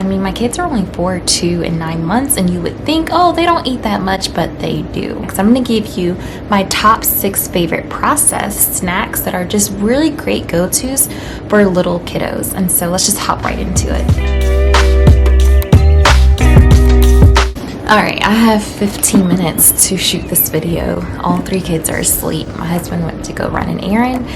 I mean, my kids are only 4, 2, and 9 months, and you would think, oh, they don't eat that much, but they do. So I'm going to give you my top 6 favorite processed snacks that are just really great go-tos for little kiddos. And so let's just hop right into it. Alright, I have 15 minutes to shoot this video. All 3 kids are asleep. My husband went to go run an errand.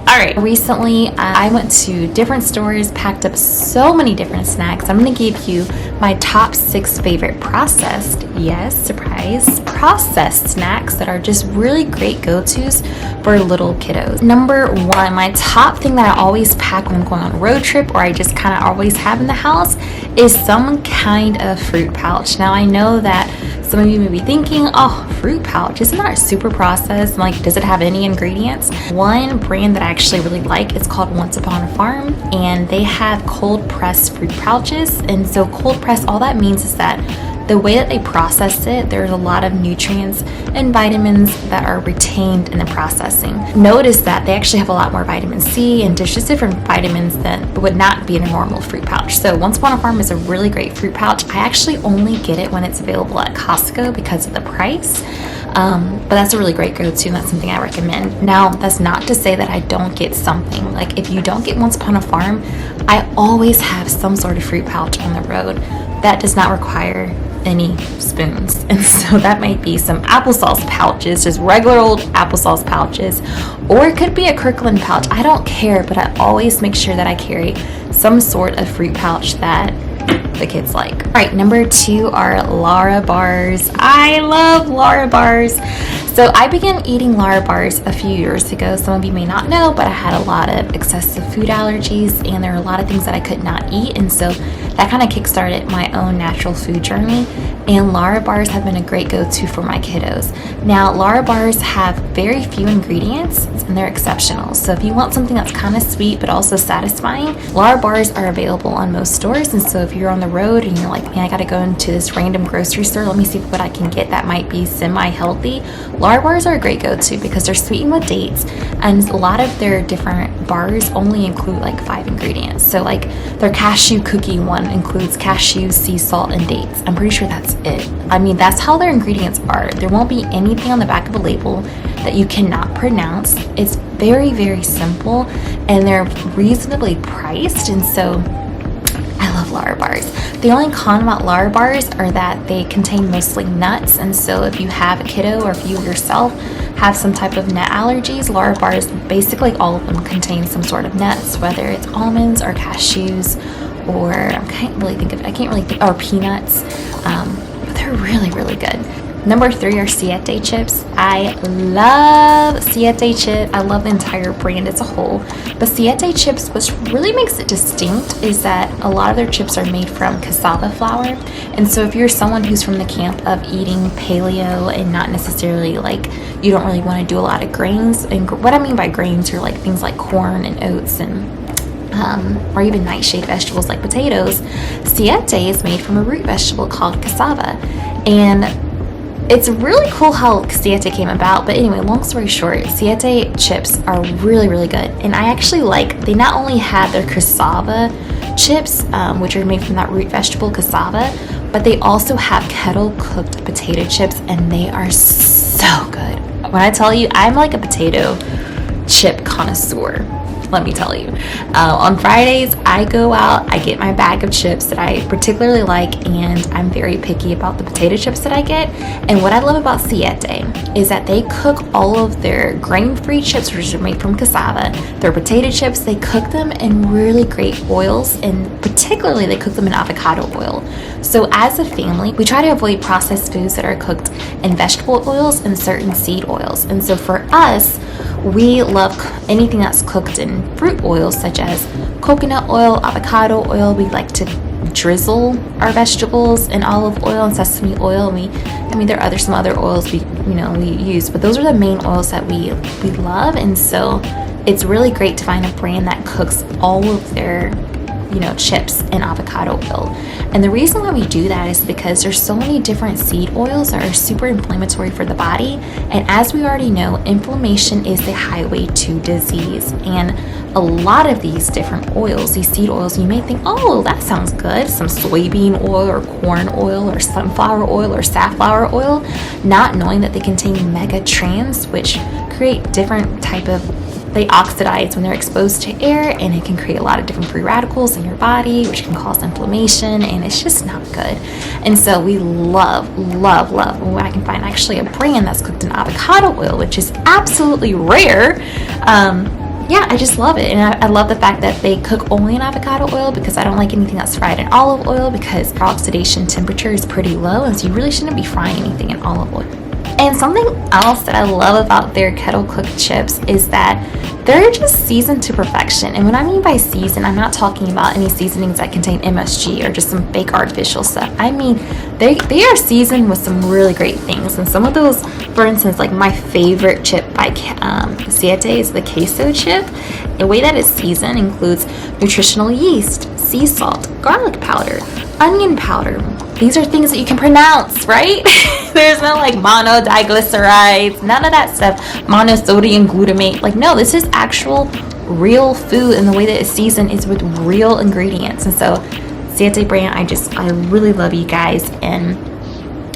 Alright, recently I went to different stores, packed up so many different snacks. I'm going to give you my top 6 favorite processed, yes, surprise, processed snacks that are just really great go-tos for little kiddos. Number 1, my top thing that I always pack when I'm going on a road trip, or I just kind of always have in the house, is some kind of fruit pouch. Now I know that some of you may be thinking, oh, fruit pouch, isn't that super processed? Like, does it have any ingredients? One brand that I actually really like is called Once Upon a Farm, and they have cold pressed fruit pouches. And so cold pressed, all that means is that the way that they process it, there's a lot of nutrients and vitamins that are retained in the processing. Notice that they actually have a lot more vitamin C and there's just different vitamins that would not be in a normal fruit pouch. So Once Upon a Farm is a really great fruit pouch. I actually only get it when it's available at Costco because of the price. But that's a really great go-to, and that's something I recommend. Now, that's not to say that I don't get something. Like, if you don't get Once Upon a Farm, I always have some sort of fruit pouch on the road that does not require any spoons, and so that might be some applesauce pouches, just regular old applesauce pouches, or it could be a Kirkland pouch. I don't care, but I always make sure that I carry some sort of fruit pouch that the kids like. All right, number 2 are Lara bars. I love Lara bars. So I began eating Lara bars a few years ago. Some of you may not know, but I had a lot of excessive food allergies, and there were a lot of things that I could not eat, and so that kind of kickstarted my own natural food journey. And Lara bars have been a great go-to for my kiddos. Now, Lara bars have very few ingredients, and they're exceptional. So if you want something that's kind of sweet but also satisfying, Lara bars are available on most stores. And so if you're on the road and you're like, man, I gotta go into this random grocery store, let me see what I can get that might be semi-healthy, Lara bars are a great go-to because they're sweetened with dates, and a lot of their different bars only include like 5 ingredients. So like their cashew cookie one includes cashews, sea salt, and dates. I'm pretty sure that's it. I mean, that's how their ingredients are. There won't be anything on the back of a label that you cannot pronounce. It's very, very simple, and they're reasonably priced, and so I love Lara bars. The only con about Lara bars are that they contain mostly nuts, and so if you have a kiddo or if you yourself have some type of nut allergies, Lara bars, basically all of them contain some sort of nuts, whether it's almonds or cashews, or I can't really think, or peanuts, but they're really, really good. Number 3 are Siete chips. I love Siete chips. I love the entire brand as a whole. But Siete chips, what really makes it distinct is that a lot of their chips are made from cassava flour. And so if you're someone who's from the camp of eating paleo and not necessarily like, you don't really want to do a lot of grains, and what I mean by grains are like things like corn and oats and or even nightshade vegetables like potatoes, Siete is made from a root vegetable called cassava. And it's really cool how Siete came about, but anyway, long story short, Siete chips are really, really good. And I actually like, they not only have their cassava chips, which are made from that root vegetable cassava, but they also have kettle cooked potato chips, and they are so good. When I tell you, I'm like a potato chip connoisseur. Let me tell you. On Fridays, I go out, I get my bag of chips that I particularly like, and I'm very picky about the potato chips that I get. And what I love about Siete is that they cook all of their grain-free chips, which are made from cassava, their potato chips, they cook them in really great oils, and particularly they cook them in avocado oil. So as a family, we try to avoid processed foods that are cooked in vegetable oils and certain seed oils. And so for us, we love anything that's cooked in fruit oils such as coconut oil, avocado oil. We like to drizzle our vegetables in olive oil and sesame oil. There are some other oils we use, but those are the main oils that we love. And so it's really great to find a brand that cooks all of their chips in avocado oil. And the reason why we do that is because there's so many different seed oils that are super inflammatory for the body. And as we already know, inflammation is the highway to disease. And a lot of these different oils, these seed oils, you may think, oh, that sounds good. Some soybean oil or corn oil or sunflower oil or safflower oil, not knowing that they contain megatrans, which create different they oxidize when they're exposed to air, and it can create a lot of different free radicals in your body, which can cause inflammation, and it's just not good. And so we love when I can find actually a brand that's cooked in avocado oil, which is absolutely rare. I just love it. And I love the fact that they cook only in avocado oil, because I don't like anything that's fried in olive oil, because our oxidation temperature is pretty low, and so you really shouldn't be frying anything in olive oil. And something else that I love about their kettle cooked chips is that they're just seasoned to perfection. And what I mean by seasoned, I'm not talking about any seasonings that contain MSG or just some fake artificial stuff. I mean, they are seasoned with some really great things. And some of those, for instance, like my favorite chip by Siete is the queso chip. The way that it's seasoned includes nutritional yeast, sea salt, garlic powder, onion powder. These are things that you can pronounce, right? There's no like monodiglycerides, none of that stuff, monosodium glutamate. Like, no, this is actual real food, and the way that it's seasoned is with real ingredients. And so Siete brand, I really love you guys. And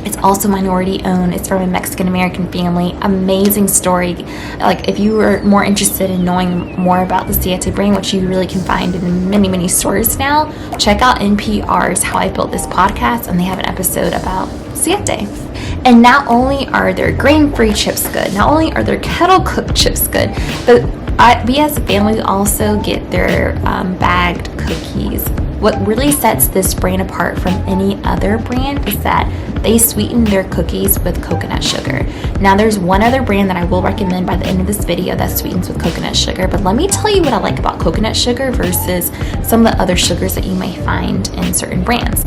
it's also minority owned. It's from a Mexican American family. Amazing story. Like, if you are more interested in knowing more about the Siete brand, which you really can find in many stores now, check out NPR's How I Built This Podcast, and they have an episode about Siete. And not only are their grain-free chips good, not only are their kettle-cooked chips good, but we as a family also get their bagged cookies. What really sets this brand apart from any other brand is that they sweeten their cookies with coconut sugar. Now, there's one other brand that I will recommend by the end of this video that sweetens with coconut sugar, but let me tell you what I like about coconut sugar versus some of the other sugars that you may find in certain brands.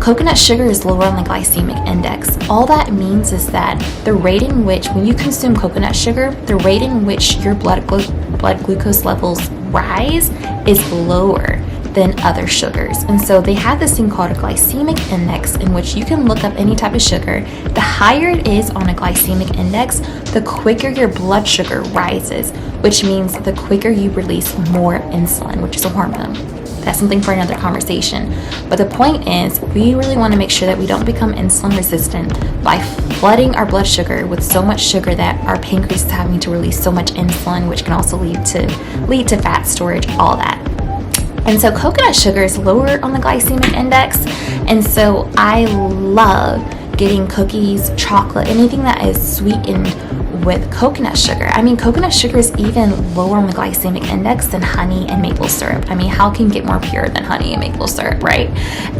Coconut sugar is lower on the glycemic index. All that means is that the rate in which, when you consume coconut sugar, the rate in which your blood glucose levels rise is lower than other sugars. And so they have this thing called a glycemic index, in which you can look up any type of sugar. The higher it is on a glycemic index, the quicker your blood sugar rises, which means the quicker you release more insulin, which is a hormone. That's something for another conversation. But the point is, we really want to make sure that we don't become insulin resistant by flooding our blood sugar with so much sugar that our pancreas is having to release so much insulin, which can also lead to fat storage, all that. And so coconut sugar is lower on the glycemic index. And so I love getting cookies, chocolate, anything that is sweetened with coconut sugar. I mean, coconut sugar is even lower on the glycemic index than honey and maple syrup. I mean, how can you get more pure than honey and maple syrup, right?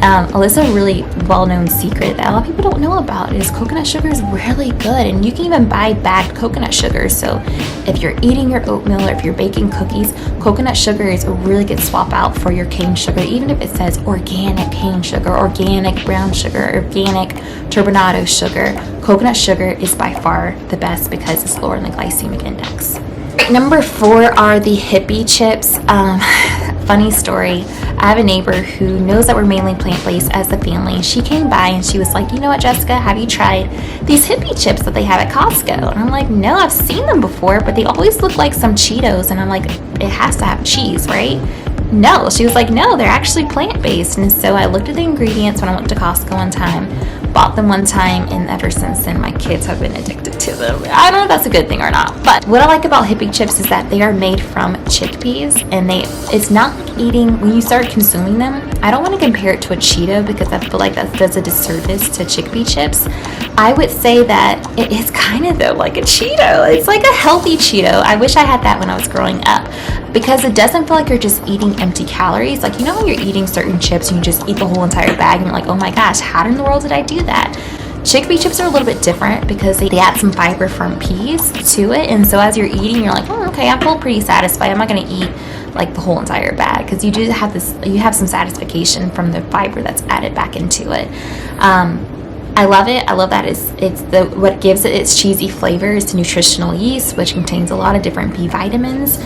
A really well-known secret that a lot of people don't know about is coconut sugar is really good, and you can even buy bagged coconut sugar. So if you're eating your oatmeal or if you're baking cookies, coconut sugar is a really good swap out for your cane sugar, even if it says organic cane sugar, organic brown sugar, organic turbinado sugar. Coconut sugar is by far the best because it's lower in the glycemic index. Number 4 are the Hippeas Chips. Funny story. I have a neighbor who knows that we're mainly plant-based as a family. She came by and she was like, you know what, Jessica, have you tried these Hippeas Chips that they have at Costco? And I'm like, no, I've seen them before, but they always look like some Cheetos. And I'm like, it has to have cheese, right? No. She was like, no, they're actually plant-based. And so I looked at the ingredients when I went to Costco one time, bought them one time, and ever since then my kids have been addicted to them. I don't know if that's a good thing or not, but what I like about Hippeas Chips is that they are made from chickpeas, and it's not like eating, when you start consuming them, I don't want to compare it to a Cheeto because I feel like that does a disservice to chickpea chips. I would say that it is kind of though like a Cheeto. It's like a healthy Cheeto. I wish I had that when I was growing up, because it doesn't feel like you're just eating empty calories. Like, you know when you're eating certain chips and you just eat the whole entire bag and you're like, oh my gosh, how in the world did I do that? Chickpea chips are a little bit different because they add some fiber from peas to it, and so as you're eating, you're like, oh, okay, I feel pretty satisfied. I'm not going to eat like the whole entire bag, because you have some satisfaction from the fiber that's added back into it. I love it. I love that what gives it its cheesy flavor is the nutritional yeast, which contains a lot of different B vitamins.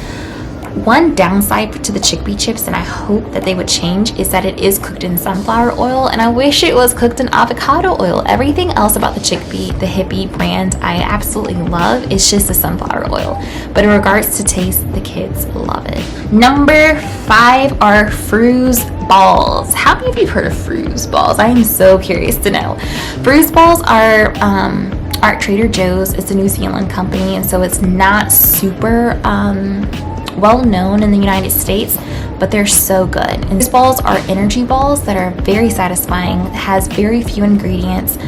One downside to the chickpea chips, and I hope that they would change, is that it is cooked in sunflower oil, and I wish it was cooked in avocado oil. Everything else about the chickpea, the Hippie brand, I absolutely love. It's just the sunflower oil. But in regards to taste, the kids love it. Number 5 are Frooze Balls. How many of you have heard of Frooze Balls? I am so curious to know. Frooze Balls are at Trader Joe's. It's a New Zealand company, and so it's not super well known in the United States, but they're so good. And these balls are energy balls that are very satisfying, has very few ingredients.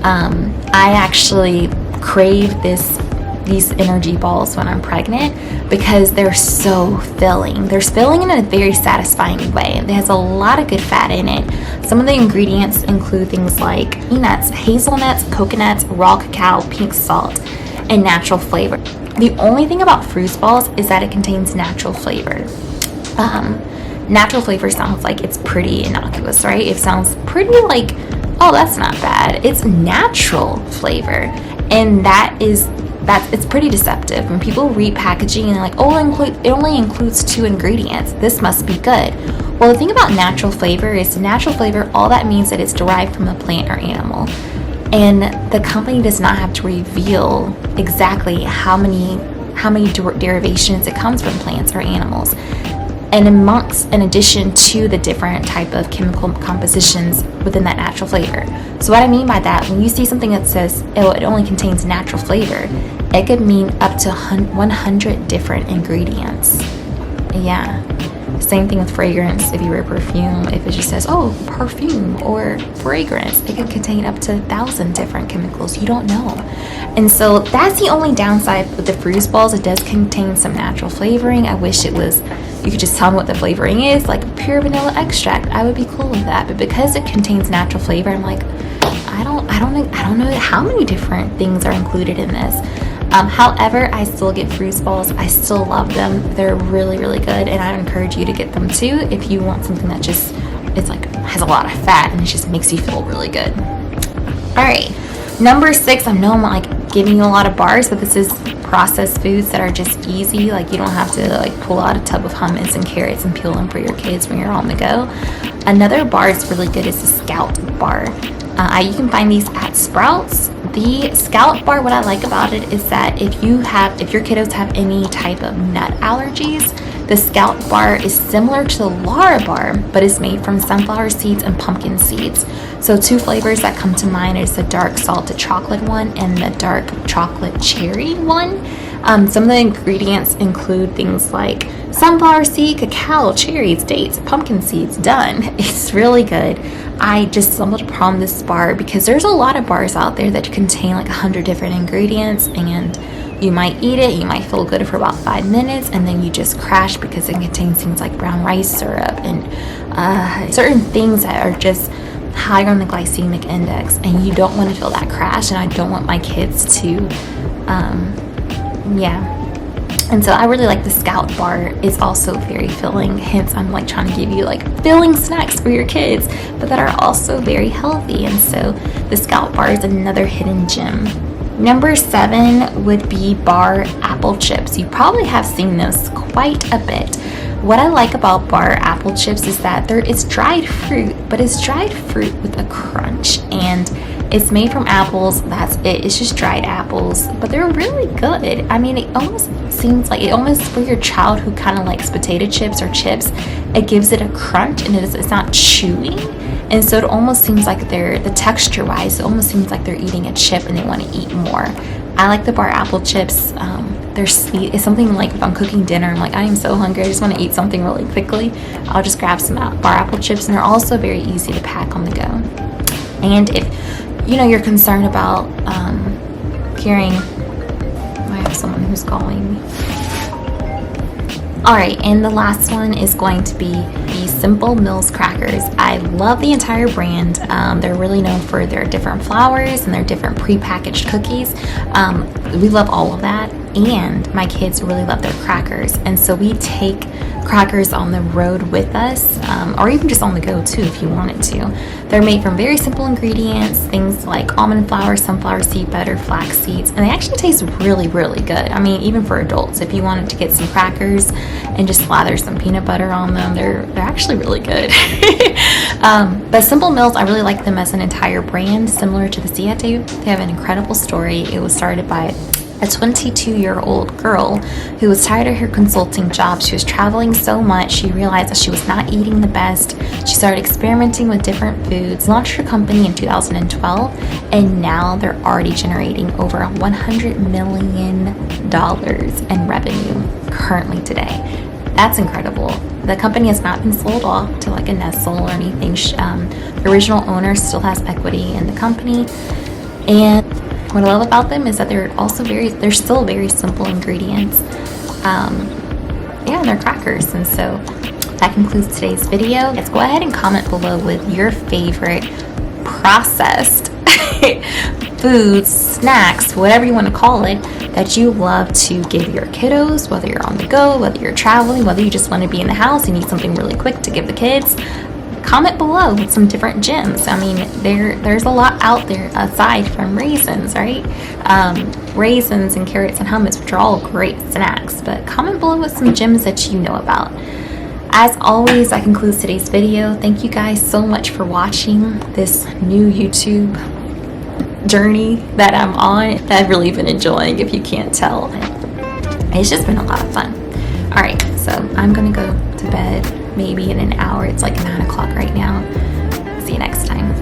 I actually crave these energy balls when I'm pregnant because they're so filling. They're filling in a very satisfying way. It has a lot of good fat in it. Some of the ingredients include things like peanuts, hazelnuts, coconuts, raw cacao, pink salt, and natural flavor. The only thing about Frooze Balls is that it contains natural flavor. Natural flavor sounds like it's pretty innocuous, right? It sounds pretty like, oh, that's not bad. It's natural flavor, and it's pretty deceptive. When people read packaging and they're like, oh, it only includes 2 ingredients, this must be good. Well, the thing about natural flavor is natural flavor, all that means that it's derived from a plant or animal. And the company does not have to reveal exactly how many derivations it comes from plants or animals. And in addition to the different type of chemical compositions within that natural flavor. So what I mean by that, when you see something that says, oh, it only contains natural flavor, it could mean up to 100 different ingredients. Yeah. Same thing with fragrance. If you wear perfume, if it just says, oh, perfume or fragrance, it can contain up to 1,000 different chemicals. You don't know. And so that's the only downside with the Frooze Balls. It does contain some natural flavoring. I wish you could just tell me what the flavoring is, like pure vanilla extract. I would be cool with that. But because it contains natural flavor, I'm like, I don't know how many different things are included in this. However, I still get Frooze Balls. I still love them. They're really, really good, and I encourage you to get them too if you want something that just has a lot of fat and it just makes you feel really good. All right, number 6. I know I'm like giving you a lot of bars, but this is processed foods that are just easy. Like you don't have to like pull out a tub of hummus and carrots and peel them for your kids when you're on the go. Another bar that's really good is the SKOUT bar. You can find these at Sprouts. The SKOUT bar, what I like about it is that if your kiddos have any type of nut allergies, the SKOUT bar is similar to the Lara bar, but it's made from sunflower seeds and pumpkin seeds. So 2 flavors that come to mind is the dark salted chocolate one and the dark chocolate cherry one. Some of the ingredients include things like sunflower seed, cacao, cherries, dates, pumpkin seeds. Done. It's really good. I just stumbled upon this bar because there's a lot of bars out there that contain like 100 different ingredients, and you might eat it, you might feel good for about 5 minutes, and then you just crash because it contains things like brown rice syrup and certain things that are just higher on the glycemic index, and you don't want to feel that crash, and I don't want my kids to and so I really like the SKOUT bar. It's also very filling, hence I'm like trying to give you like filling snacks for your kids, but that are also very healthy. And so the SKOUT bar is another hidden gem. Number 7 would be BARRE apple chips. You probably have seen this quite a bit. What I like about BARRE apple chips is that it's dried fruit, but it's dried fruit with a crunch, and it's made from apples. That's it. It's just dried apples, but they're really good. I mean, it almost seems like for your child who kind of likes potato chips or chips, it gives it a crunch, and it's not chewy. And so it almost seems like the texture wise, it almost seems like they're eating a chip and they want to eat more. I like the BARRE apple chips. They're sweet. It's something like if I'm cooking dinner, I'm like, I am so hungry, I just want to eat something really quickly. I'll just grab some BARRE apple chips, and they're also very easy to pack on the go. And if you're concerned about hearing, I have someone who's calling me. All right, and the last one is going to be the Simple Mills crackers. I love the entire brand. They're really known for their different flours and their different prepackaged cookies. We love all of that. and my kids really love their crackers, and so we take crackers on the road with us, or even just on the go too if you wanted to. They're made from very simple ingredients, things like almond flour, sunflower seed butter, flax seeds, and they actually taste really, really good. I mean, even for adults, if you wanted to get some crackers and just slather some peanut butter on them, they're actually really good. But Simple Mills, I really like them as an entire brand, similar to the Siete. They have an incredible story. It was started by a 22-year-old girl who was tired of her consulting job. She was traveling so much, she realized that she was not eating the best. She started experimenting with different foods, launched her company in 2012, and now they're already generating over $100 million in revenue currently today. That's incredible. The company has not been sold off to like a Nestle or anything. The original owner still has equity in the company, and what I love about them is that they're still very simple ingredients. They're crackers. And so that concludes today's video. Let's go ahead and comment below with your favorite processed foods, snacks, whatever you want to call it, that you love to give your kiddos, whether you're on the go, whether you're traveling, whether you just want to be in the house and need something really quick to give the kids. Comment below with some different gems. I mean, there's a lot out there aside from raisins, right? Raisins and carrots and hummus, which are all great snacks, but comment below with some gems that you know about. As always, that concludes today's video. Thank you guys so much for watching this new YouTube journey that I'm on, that I've really been enjoying, if you can't tell. It's just been a lot of fun. All right, so I'm gonna go to bed maybe in an hour. It's like 9 o'clock right now. See you next time.